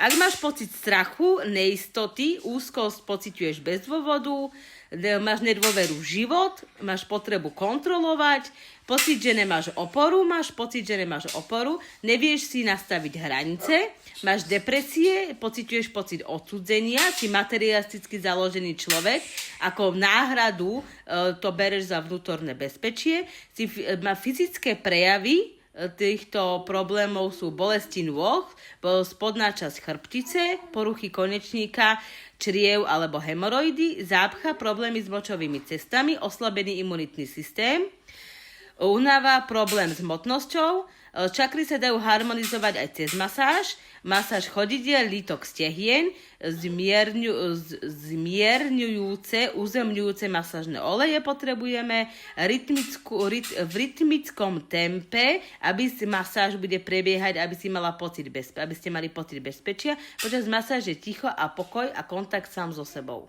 Ak máš pocit strachu, neistoty, úzkosť pociťuješ bez dôvodu, máš nedôveru v život, máš potrebu kontrolovať, pocit, že nemáš oporu, nevieš si nastaviť hranice, máš depresie, pociťuješ pocit odsudzenia, si materialisticky založený človek, ako náhradu to bereš za vnútorné bezpečie, má fyzické prejavy týchto problémov sú bolesti nôh, spodná časť chrbtice, poruchy konečníka, čriev alebo hemoroidy, zápcha, problémy s močovými cestami, oslabený imunitný systém, únava, problém s hmotnosťou. Čakry sa dajú harmonizovať aj cez masáž chodidiel, lítok stehien, zmierňujúce, uzemňujúce masážne oleje potrebujeme, v rytmickom tempe, aby masáž bude prebiehať, aby ste mali pocit bezpečia. Počas masáže ticho a pokoj a kontakt sám so sebou.